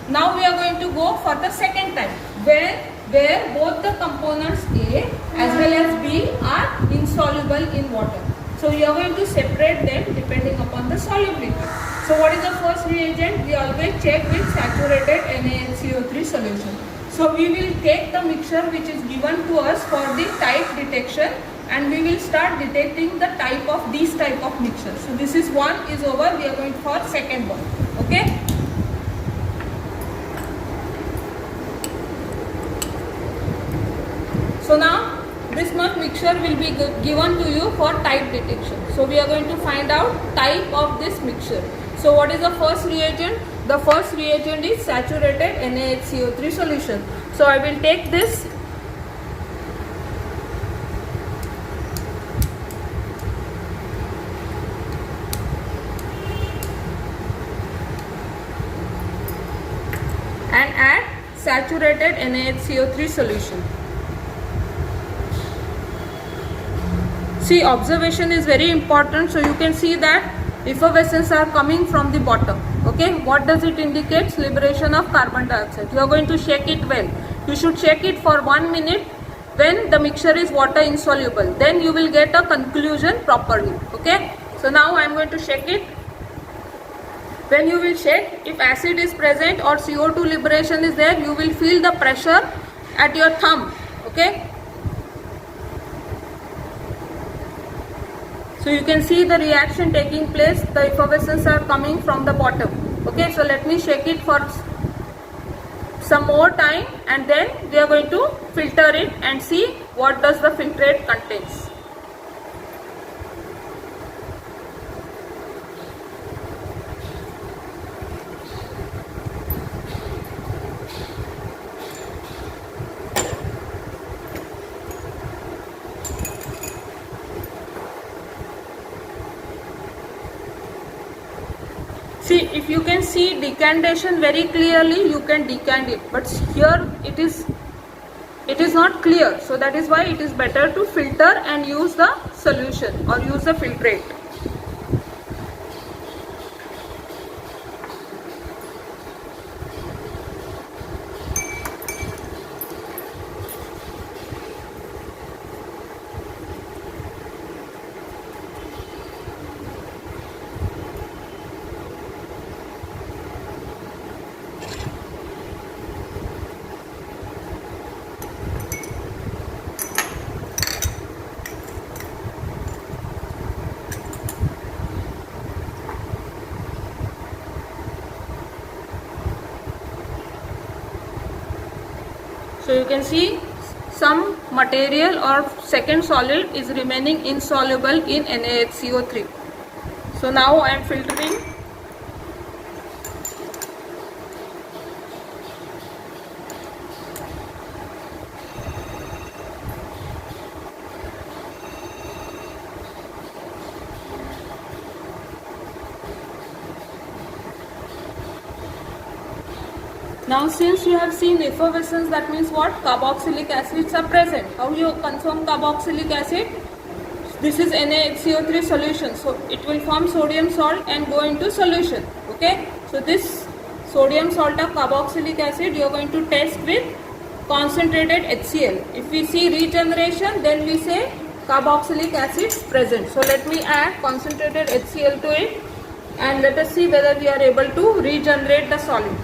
Now we are going to go for the second type, where both the components A as well as B are insoluble in water. So we are going to separate them depending upon the solubility. So what is the first reagent? We always check with saturated NaHCO3 solution. So we will take the mixture which is given to us for the type detection, and we will start detecting the type of these type of mixture. So this is one is over. We are going for second one. Okay. So now this much mixture will be given to you for type detection. So we are going to find out type of this mixture. So what is the first reagent? The first reagent is saturated NaHCO3 solution. So I will take this . And add saturated NaHCO3 solution. See, observation is very important. So you can see that effervescence are coming from the bottom. Okay, what does it indicate? Liberation of carbon dioxide. You are going to shake it well. You should shake it for 1 minute when the mixture is water insoluble. Then you will get a conclusion properly. Okay, so now I am going to shake it. When you will shake, if acid is present or CO2 liberation is there, you will feel the pressure at your thumb. Okay. So you can see the reaction taking place. The effervescence are coming from the bottom. Okay. So let me shake it for some more time, and then we are going to filter it and see what does the filtrate contains. See, if you can see decantation very clearly, you can decant it. But here it is not clear. So that is why it is better to filter and use the solution or use the filtrate. So you can see some material or second solid is remaining insoluble in NaHCO3. So now I am filtering. Now since you have seen effervescence, that means what? Carboxylic acids are present. How you confirm carboxylic acid? This is NaHCO3 solution. So it will form sodium salt and go into solution. Okay. So this sodium salt of carboxylic acid you are going to test with concentrated HCl. If we see regeneration, then we say carboxylic acid present. So let me add concentrated HCl to it and let us see whether we are able to regenerate the solid.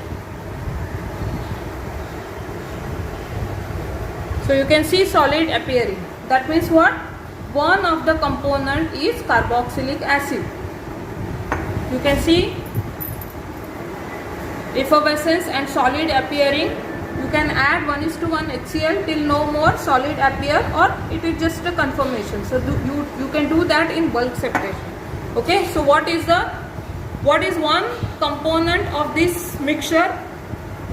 So you can see solid appearing. That means what? One of the component is carboxylic acid. You can see effervescence and solid appearing. You can add 1:1 HCl till no more solid appear, or it is just a confirmation. So you can do that in bulk separation. Okay. So what is one component of this mixture?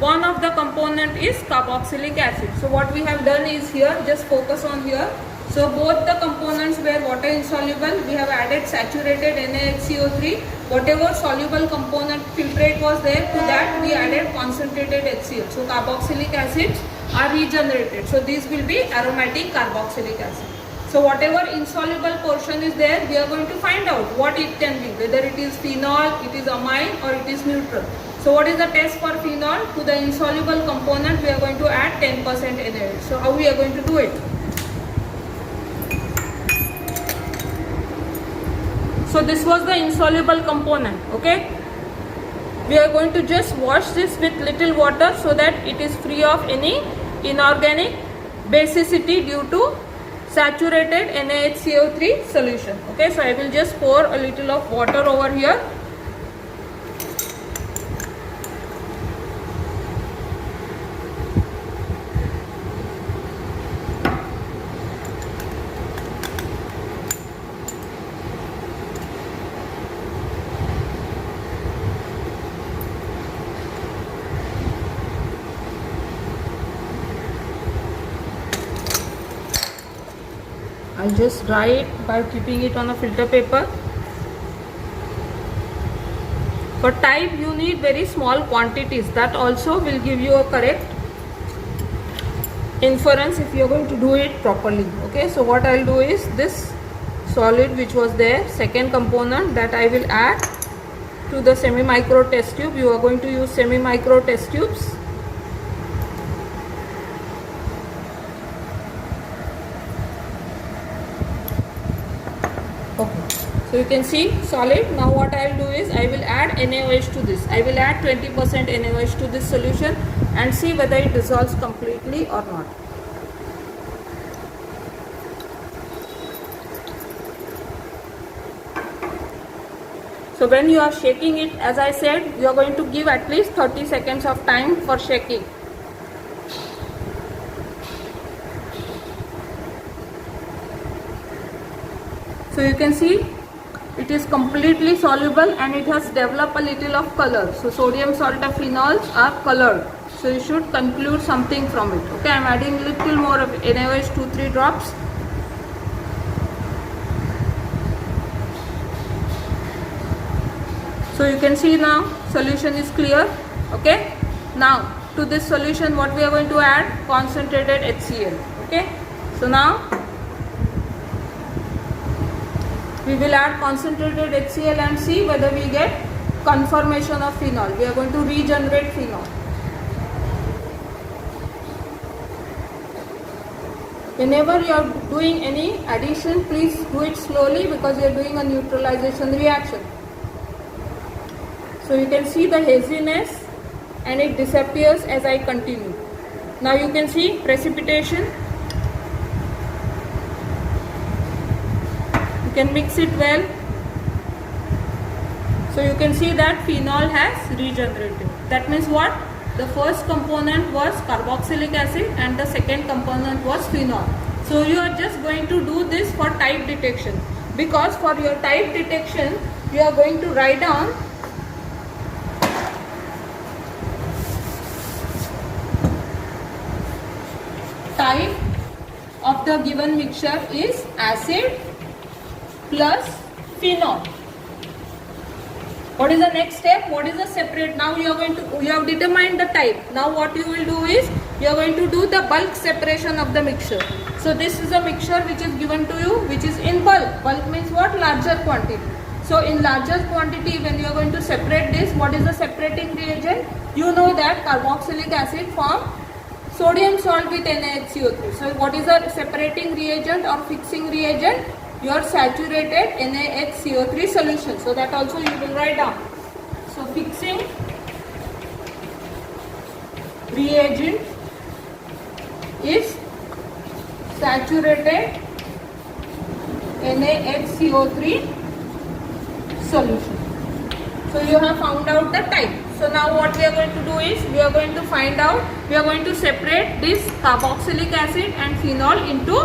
One of the component is carboxylic acid. So what we have done is here, just focus on here. So both the components were water insoluble. We have added saturated NaHCO3. Whatever soluble component filtrate was there, to that we added concentrated HCl. So carboxylic acids are regenerated. So these will be aromatic carboxylic acid. So whatever insoluble portion is there, we are going to find out what it can be, whether it is phenol, it is amine, or it is neutral. So what is the test for phenol? To the insoluble component we are going to add 10% NaOH. So how we are going to do it? So this was the insoluble component, okay? We are going to just wash this with little water so that it is free of any inorganic basicity due to saturated NaHCO3 solution. Okay, so I will just pour a little of water over here. I'll just dry it by keeping it on a filter paper. For type you need very small quantities. That also will give you a correct inference if you are going to do it properly. Okay, so what I'll do is this solid which was there, second component, that I will add to the semi-micro test tube. You are going to use semi-micro test tubes. So you can see solid. Now what I will do is I will add NaOH to this. I will add 20% NaOH to this solution and see whether it dissolves completely or not. So when you are shaking it, as I said, you are going to give at least 30 seconds of time for shaking. So you can see it is completely soluble and it has developed a little of color. So sodium salt and phenols are colored. So you should conclude something from it. Okay, I am adding little more of NaOH, 2-3 drops. So you can see now solution is clear. Okay, now to this solution what we are going to add? Concentrated HCl. Okay, so now we will add concentrated HCl and see whether we get conformation of phenol. We are going to regenerate phenol. Whenever you are doing any addition, please do it slowly because you are doing a neutralization reaction. So you can see the haziness and it disappears as I continue. Now you can see precipitation. You can mix it well. So you can see that phenol has regenerated. That means what? The first component was carboxylic acid and the second component was phenol. So you are just going to do this for type detection, because for your type detection you are going to write down type of the given mixture is acid plus phenol. What is the next step? What is the separate? Now you have determined the type. Now what you will do is you are going to do the bulk separation of the mixture. So this is a mixture which is given to you, which is in bulk. Bulk means what? Larger quantity. So in larger quantity, when you are going to separate this, what is the separating reagent? You know that carboxylic acid form sodium salt with NaHCO3. So what is the separating reagent or fixing reagent? Your saturated NaHCO3 solution. So that also you will write down. So fixing reagent is saturated NaHCO3 solution. So you have found out the type. So now what we are going to do is we are going to find out, we are going to separate this carboxylic acid and phenol into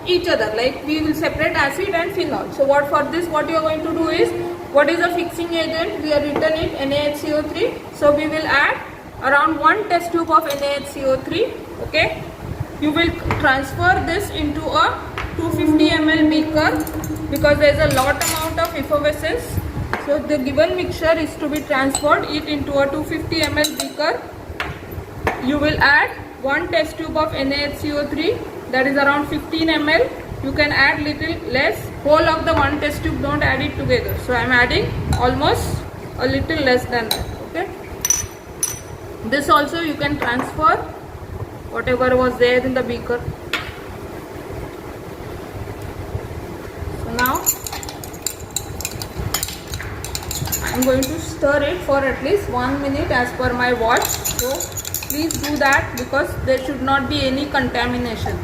each other, like we will separate acid and phenol. So what for this, what you are going to do is, what is the fixing agent? We have written it NaHCO3. So we will add around 1 test tube of NaHCO3. Okay, you will transfer this into a 250 ml beaker because there is a lot amount of effervescence. So the given mixture is to be transferred it into a 250 ml beaker. You will add 1 test tube of NaHCO3, that is around 15 ml. You can add little less. Whole of the 1 test tube, don't add it together. So I am adding almost a little less than that. Okay, this also you can transfer whatever was there in the beaker. So now I am going to stir it for at least 1 minute as per my watch. So please do that, because there should not be any contamination.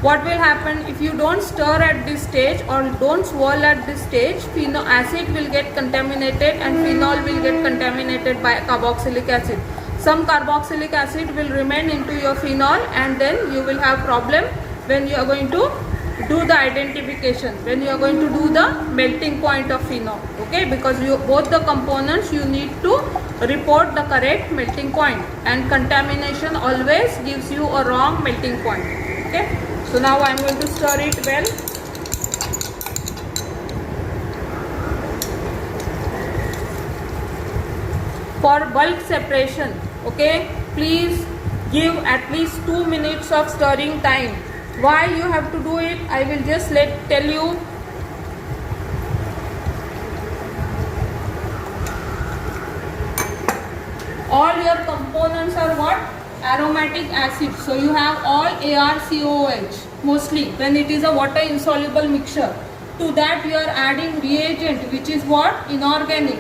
What will happen if you don't stir at this stage or don't swirl at this stage? Acid will get contaminated and phenol will get contaminated by carboxylic acid. Some carboxylic acid will remain into your phenol, and then you will have problem when you are going to do the identification, when you are going to do the melting point of phenol. Okay, because both the components you need to report the correct melting point, and contamination always gives you a wrong melting point. Okay, so now I am going to stir it well. For bulk separation, okay, please give at least 2 minutes of stirring time. Why you have to do it, I will just tell you. All your components are what? Aromatic acid. So you have all ArCOOH mostly when it is a water insoluble mixture. To that you are adding reagent, which is what? Inorganic.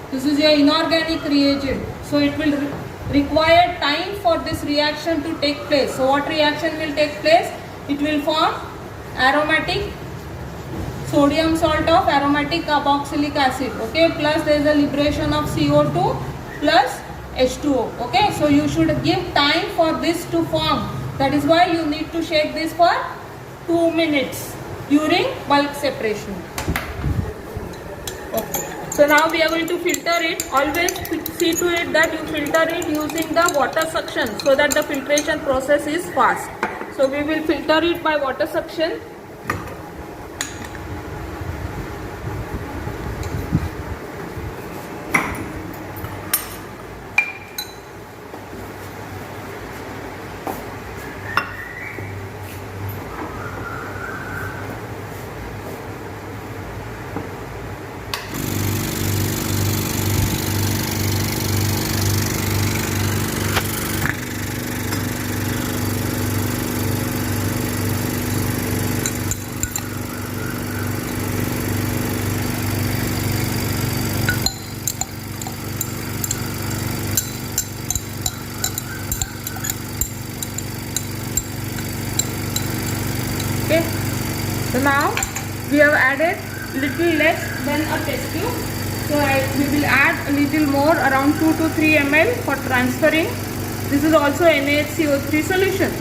This is your inorganic reagent. So it will require time for this reaction to take place. So what reaction will take place? It will form aromatic sodium salt of aromatic carboxylic acid. Okay, plus there is a liberation of CO2 plus H2O. Okay, so you should give time for this to form. That is why you need to shake this for 2 minutes during bulk separation. Okay. So now we are going to filter it. Always see to it that you filter it using the water suction, so that the filtration process is fast. So we will filter it by water suction. Okay, so now we have added little less than a test tube. So we will add a little more, around 2 to 3 ml for transferring. This is also NaHCO3 solution.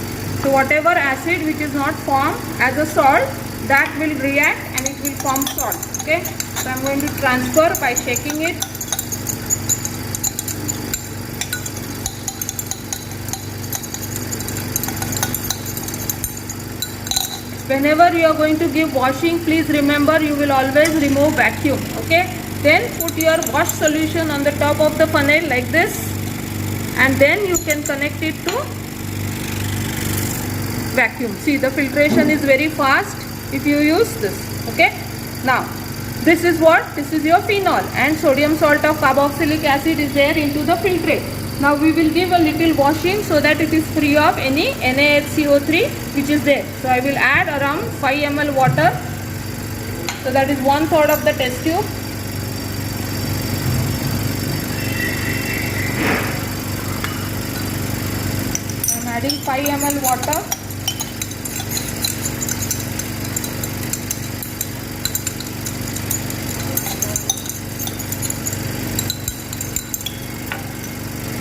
So whatever acid which is not formed as a salt, that will react and it will form salt. Okay, so I am going to transfer by shaking it. Whenever you are going to give washing, please remember you will always remove vacuum. Okay, then put your wash solution on the top of the funnel like this, and then you can connect it to vacuum. See, the filtration is very fast if you use this. Okay, now this is what? This is your phenol, and sodium salt of carboxylic acid is there into the filtrate. Now we will give a little washing so that it is free of any NaHCO3 which is there. So I will add around 5 ml water. So that is 1/3 of the test tube. I am adding 5 ml water.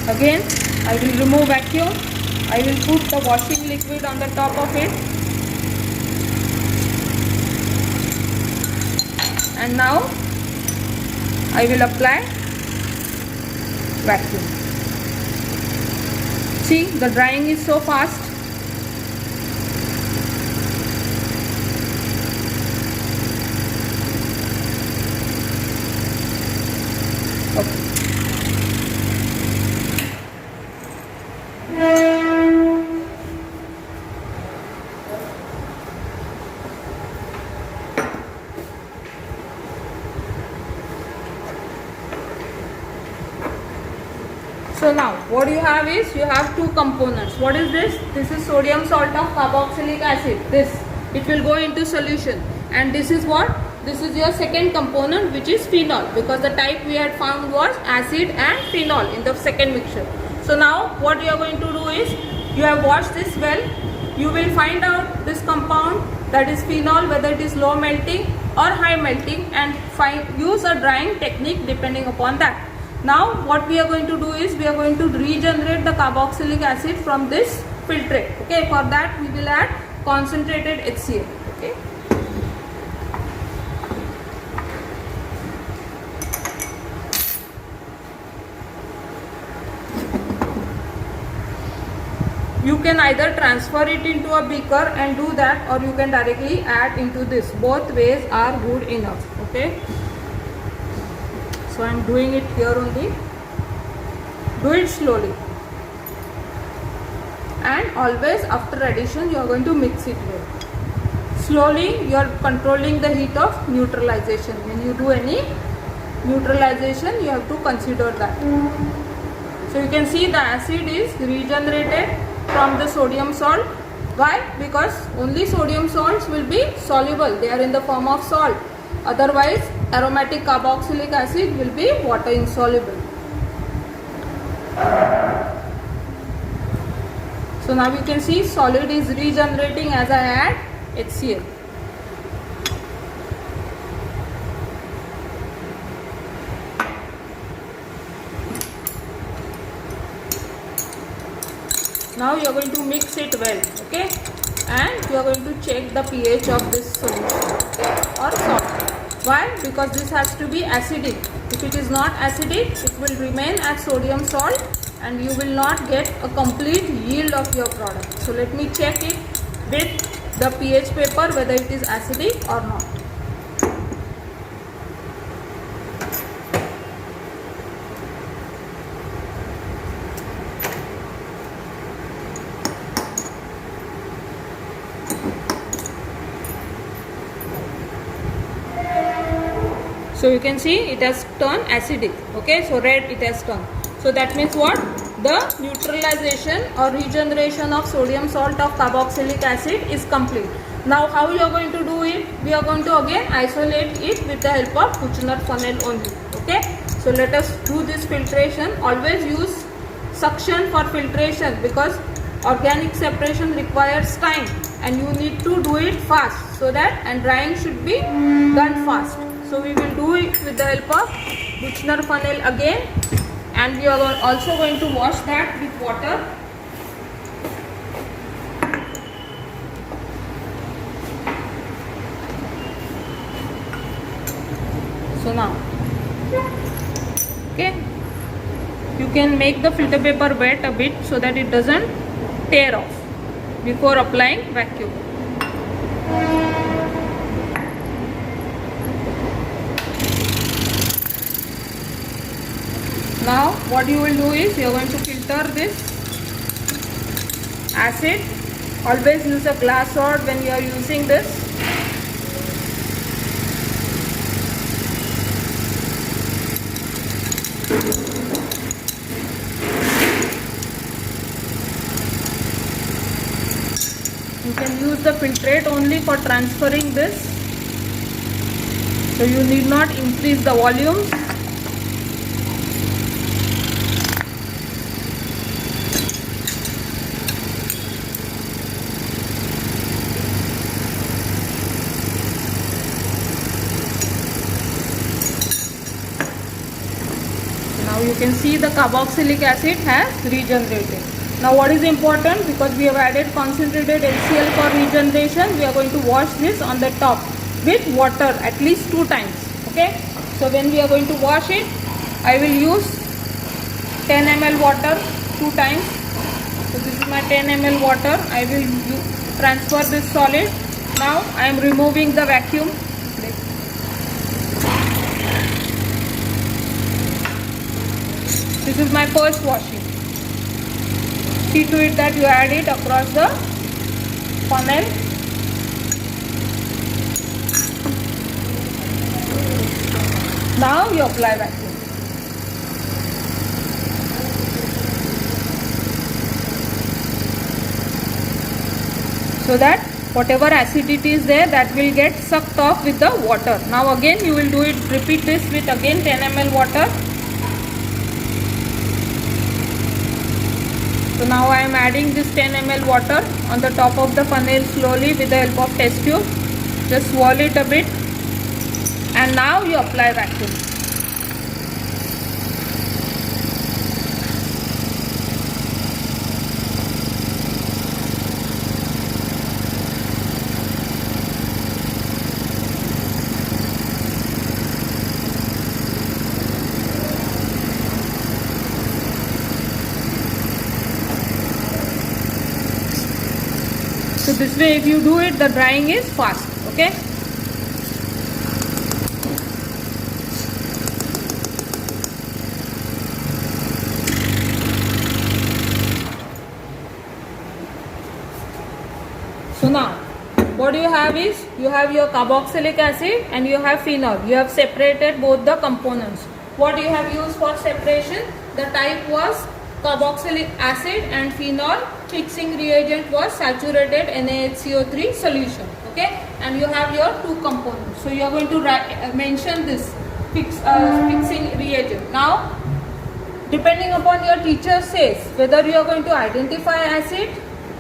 Again, I will remove vacuum. I will put the washing liquid on the top of it. And now I will apply vacuum. See, the drying is so fast. Okay. So now what you have is, you have two components. What is this? This is sodium salt of carboxylic acid. This, it will go into solution. And this is what? This is your second component, which is phenol, because the type we had found was acid and phenol in the second mixture. So now what you are going to do is, you have washed this well. You will find out this compound, that is phenol, whether it is low melting or high melting, and use a drying technique depending upon that. Now what we are going to do is, we are going to regenerate the carboxylic acid from this filtrate. Okay, for that we will add concentrated HCl. Okay. You can either transfer it into a beaker and do that, or you can directly add into this. Both ways are good enough. Okay. So I am doing it here only. Do it slowly. And always after addition you are going to mix it well. Slowly you are controlling the heat of neutralization. When you do any neutralization, you have to consider that. So you can see the acid is regenerated from the sodium salt. Why? Because only sodium salts will be soluble. They are in the form of salt. Otherwise, aromatic carboxylic acid will be water insoluble. So now you can see solid is regenerating as I add HCl. Now you are going to mix it well, okay, and you are going to check the pH of this solution or salt. Why? Because this has to be acidic. If it is not acidic, it will remain as sodium salt and you will not get a complete yield of your product. So let me check it with the pH paper whether it is acidic or not. So you can see it has turned acidic. Okay, so red it has turned. So that means what? The neutralization or regeneration of sodium salt of carboxylic acid is complete. Now how you are going to do it? We are going to again isolate it with the help of Kuchner funnel only. Okay, so let us do this filtration. Always use suction for filtration because organic separation requires time and you need to do it fast, so that, and drying should be done fast. So we will do it with the help of Kuchner funnel again, and we are also going to wash that with water. So now, okay, you can make the filter paper wet a bit so that it doesn't tear off before applying vacuum. Now what you will do is, you are going to filter this acid. Always use a glass rod when you are using this. You can use the filtrate only for transferring this, so you need not increase the volumes. Now you can see the carboxylic acid has regenerated. Now what is important, because we have added concentrated HCl for regeneration, we are going to wash this on the top with water at least 2 times. Okay, so when we are going to wash it, I will use 10 ml water 2 times. So this is my 10 ml water. I will transfer this solid. Now I am removing the vacuum. This is my first washing. See to it that you add it across the funnel. Now you apply vacuum. so that whatever acidity is there, that will get sucked off with the water. Now again you will do it, repeat this with again 10 ml water. So now I am adding this 10 ml water on the top of the funnel slowly with the help of test tube. Just swirl it a bit, and now you apply vacuum. So this way if you do it, the drying is fast. Okay. So now what you have is, you have your carboxylic acid and you have phenol. You have separated both the components. What you have used for separation, the type was carboxylic acid and phenol. Fixing reagent was saturated NaHCO3 solution. Okay, and you have your two components. So you are going to mention this fixing reagent. Now depending upon your teacher says whether you are going to identify acid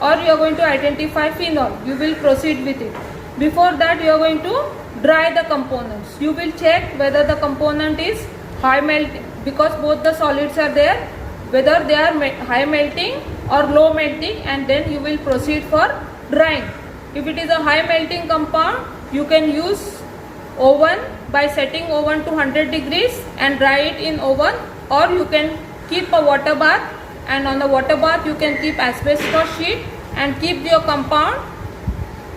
or you are going to identify phenol, you will proceed with it. Before that you are going to dry the components. You will check whether the component is high melting, because both the solids are there, whether they are high melting or low melting, and then you will proceed for drying. If it is a high melting compound, you can use oven by setting oven to 100 degrees and dry it in oven, or you can keep a water bath, and on the water bath you can keep asbestos sheet and keep your compound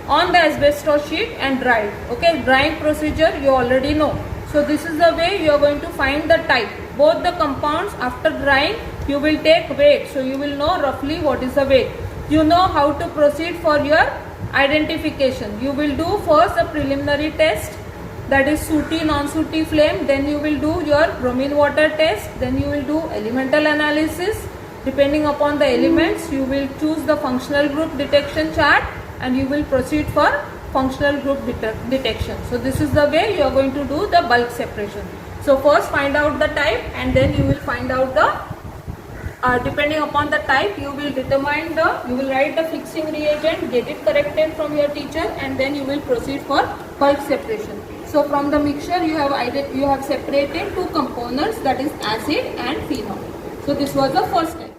on the asbestos sheet and dry it. Okay, drying procedure you already know. So this is the way you are going to find the type. Both the compounds after drying you will take weight, so you will know roughly what is the weight. You know how to proceed for your identification. You will do first a preliminary test, that is sooty non-sooty flame, then you will do your bromine water test, then you will do elemental analysis. Depending upon the elements you will choose the functional group detection chart and you will proceed for functional group detection. So this is the way you are going to do the bulk separation. So first find out the type, and then you will find out the depending upon the type you will determine you will write the fixing reagent, get it corrected from your teacher, and then you will proceed for bulk separation. So from the mixture you have separated two components, that is acid and phenol. So this was the first step.